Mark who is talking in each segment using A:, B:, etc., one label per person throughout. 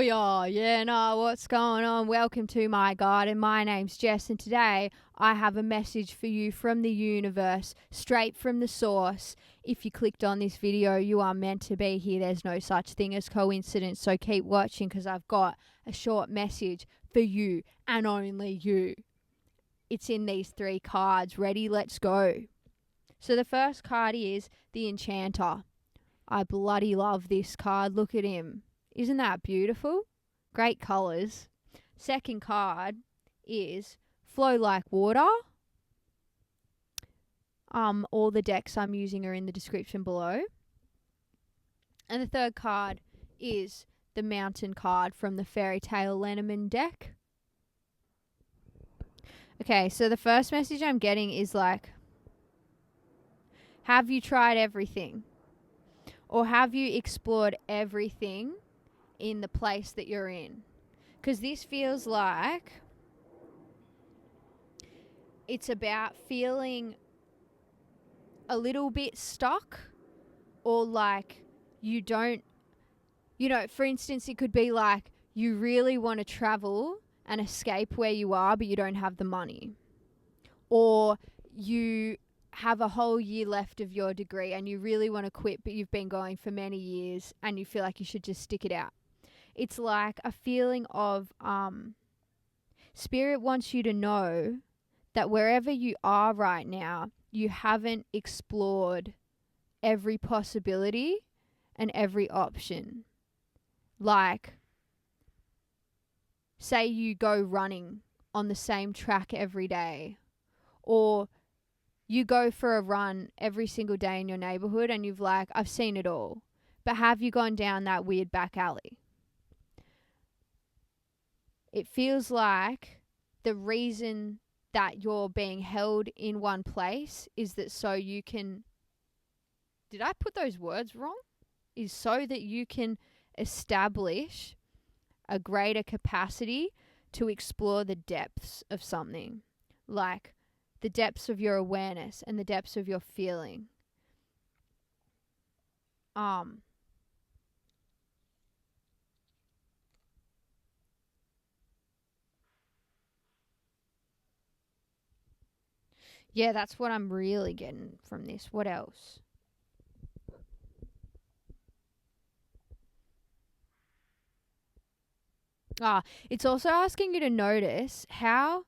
A: Oh yeah, no, what's going on? Welcome to my garden. My name's Jess, and today I have a message for you from the universe, straight from the source. If you clicked on this video, you are meant to be here. There's no such thing as coincidence, so keep watching because I've got a short message for you and only you. It's in these 3 cards. Ready? Let's go. So the first card is the Enchanter. I bloody love this card. Look at him. Isn't that beautiful? Great colours. Second card is Flow Like Water. All the decks I'm using are in the description below. And the third card is the Mountain card from the Fairytale Lenormand deck. Okay, so the first message I'm getting is like, have you tried everything? Or have you explored everything in the place that you're in? Because this feels like it's about feeling a little bit stuck, or like you don't, for instance, it could be like you really want to travel and escape where you are, but you don't have the money. Or you have a whole year left of your degree and you really want to quit, but you've been going for many years and you feel like you should just stick it out. It's like a feeling of Spirit wants you to know that wherever you are right now, you haven't explored every possibility and every option. Like, say you go running on the same track every day, or you go for a run every single day in your neighborhood and you've like, I've seen it all. But have you gone down that weird back alley? It feels like the reason that you're being held in one place is that so you can... Did I put those words wrong? Is so that you can establish a greater capacity to explore the depths of something. Like the depths of your awareness and the depths of your feeling. Yeah, that's what I'm really getting from this. What else? It's also asking you to notice how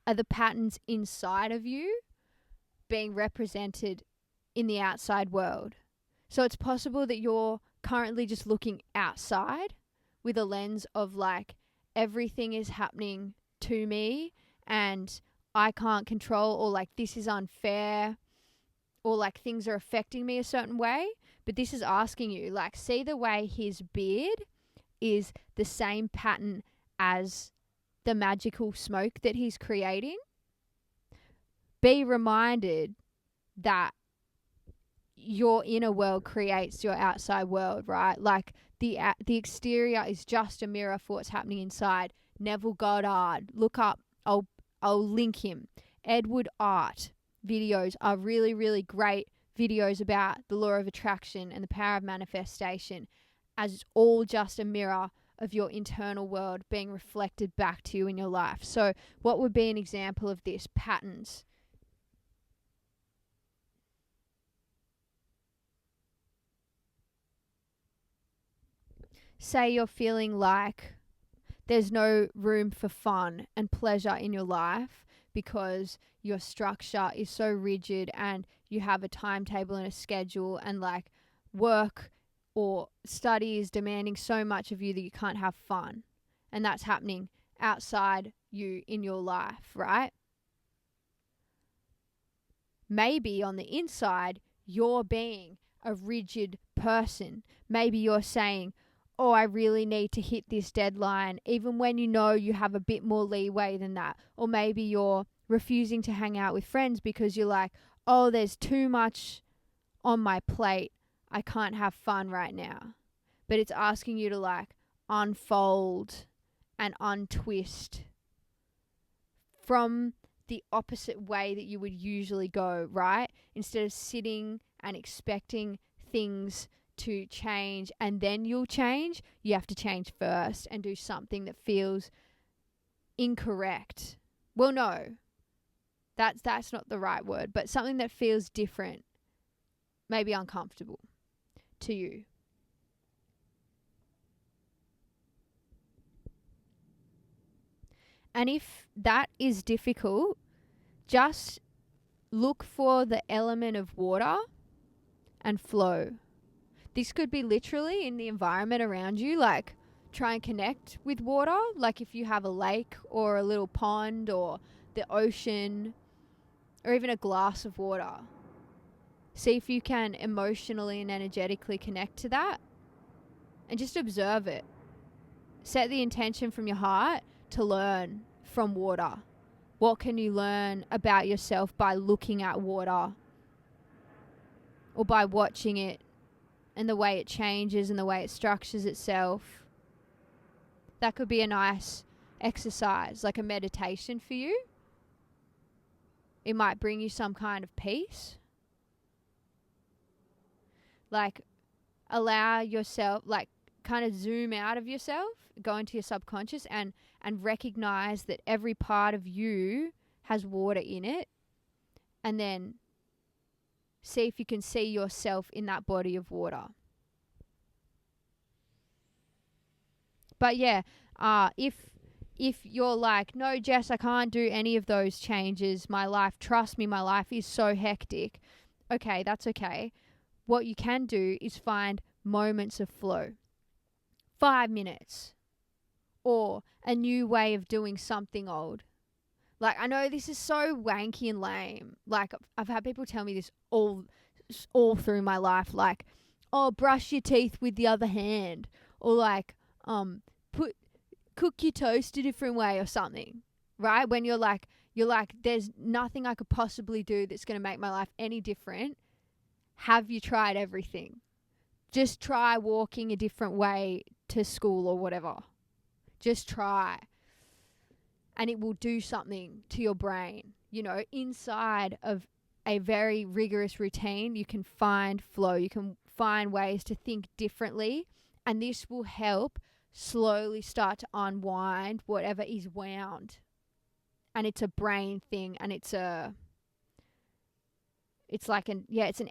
A: are the patterns inside of you being represented in the outside world. So it's possible that you're currently just looking outside with a lens of like, everything is happening to me and I can't control, or like this is unfair, or like things are affecting me a certain way. But this is asking you, like, see the way his beard is the same pattern as the magical smoke that he's creating. Be reminded that your inner world creates your outside world, right? Like the exterior is just a mirror for what's happening inside. Neville Goddard, look up. I'll link him. Edward Art videos are really, really great videos about the law of attraction and the power of manifestation, as it's all just a mirror of your internal world being reflected back to you in your life. So what would be an example of this? Patterns. Say you're feeling like there's no room for fun and pleasure in your life because your structure is so rigid and you have a timetable and a schedule, and like work or study is demanding so much of you that you can't have fun. And that's happening outside you in your life, right? Maybe on the inside, you're being a rigid person. Maybe you're saying, oh, I really need to hit this deadline, even when you know you have a bit more leeway than that. Or maybe you're refusing to hang out with friends because you're like, oh, there's too much on my plate. I can't have fun right now. But it's asking you to like unfold and untwist from the opposite way that you would usually go, right? Instead of sitting and expecting things to change and then you'll change. You have to change first and do something that feels incorrect. Well, no, that's not the right word, but something that feels different, maybe uncomfortable to you. And if that is difficult, just look for the element of water and flow. This could be literally in the environment around you, like try and connect with water, like if you have a lake or a little pond or the ocean or even a glass of water. See if you can emotionally and energetically connect to that and just observe it. Set the intention from your heart to learn from water. What can you learn about yourself by looking at water or by watching it and the way it changes and the way it structures itself? That could be a nice exercise, like a meditation for you. It might bring you some kind of peace. Like allow yourself, like kind of zoom out of yourself, go into your subconscious and recognize that every part of you has water in it. And then see if you can see yourself in that body of water. But yeah, if you're like, no, Jess, I can't do any of those changes. My life, trust me, my life is so hectic. Okay, that's okay. What you can do is find moments of flow. 5 minutes. Or a new way of doing something old. Like, I know this is so wanky and lame. Like, I've had people tell me this all through my life. Like, oh, brush your teeth with the other hand. Or like, cook your toast a different way or something. Right? When you're like, there's nothing I could possibly do that's going to make my life any different. Have you tried everything? Just try walking a different way to school or whatever. Just try. And it will do something to your brain. You know, inside of a very rigorous routine, you can find flow. You can find ways to think differently. And this will help slowly start to unwind whatever is wound. And it's a brain thing. And it's an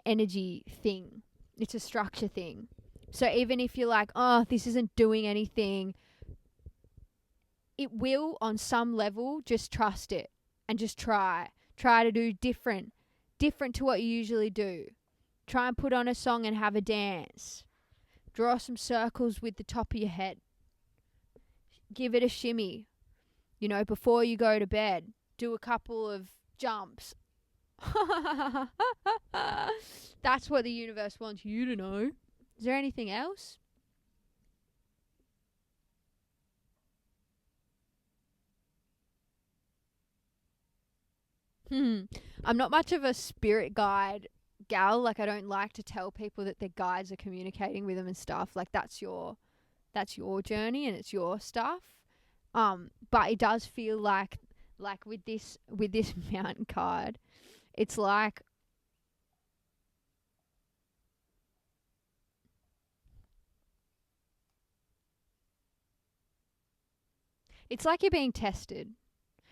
A: energy thing. It's a structure thing. So even if you're like, oh, this isn't doing anything, it will, on some level, just trust it and just try. Try to do different to what you usually do. Try and put on a song and have a dance. Draw some circles with the top of your head. Give it a shimmy. You know, before you go to bed, do a couple of jumps. That's what the universe wants you to know. Is there anything else? I'm not much of a spirit guide gal. Like, I don't like to tell people that their guides are communicating with them and stuff. Like, that's your journey and it's your stuff. But it does feel like with this mountain card, it's like you're being tested.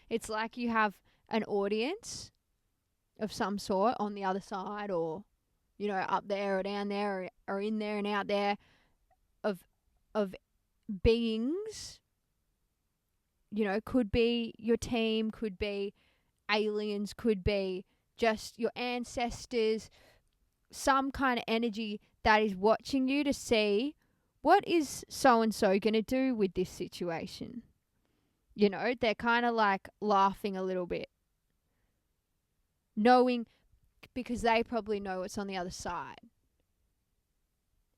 A: It's like you have an audience of some sort on the other side, or, you know, up there or down there or in there and out there of beings. You know, could be your team, could be aliens, could be just your ancestors, some kind of energy that is watching you to see what is so-and-so going to do with this situation. You know, they're kind of like laughing a little bit. Knowing, because they probably know what's on the other side.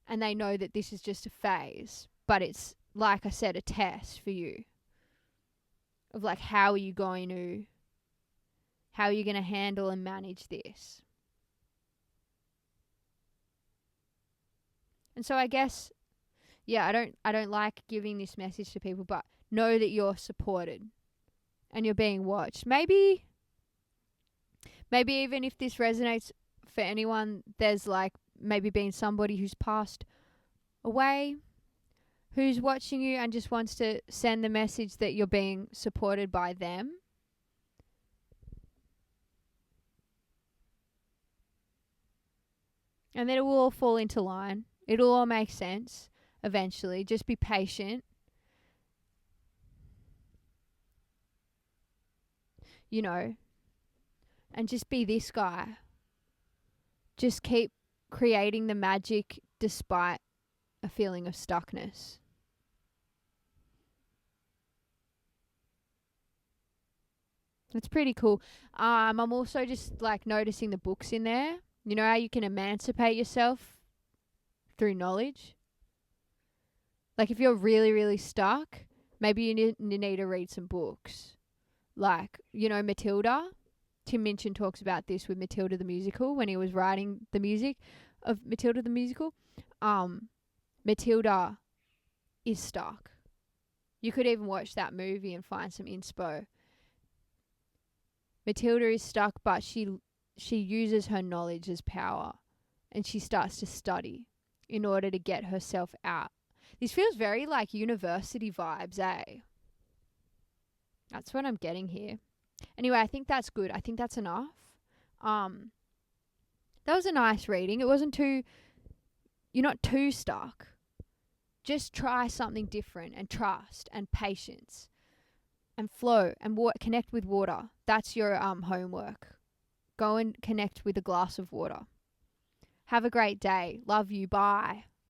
A: And they know that this is just a phase. But it's, like I said, a test for you. Of like, how are you going to handle and manage this? And so I guess, yeah, I don't like giving this message to people, but know that you're supported and you're being watched. Maybe even if this resonates for anyone, there's like maybe been somebody who's passed away, who's watching you and just wants to send the message that you're being supported by them. And then it will all fall into line. It'll all make sense eventually. Just be patient. You know, and just be this guy. Just keep creating the magic despite a feeling of stuckness. It's pretty cool. I'm also just like noticing the books in there. You know how you can emancipate yourself through knowledge? Like if you're really, really stuck, maybe you need to read some books. Like, you know, Matilda. Tim Minchin talks about this with Matilda the musical when he was writing the music of Matilda the musical. Matilda is stuck. You could even watch that movie and find some inspo. Matilda is stuck, but she uses her knowledge as power, and she starts to study in order to get herself out. This feels very like university vibes, eh? That's what I'm getting here. Anyway, I think that's good. I think that's enough. That was a nice reading. It wasn't too... You're not too stuck. Just try something different and trust and patience and flow and connect with water. That's your homework. Go and connect with a glass of water. Have a great day. Love you. Bye.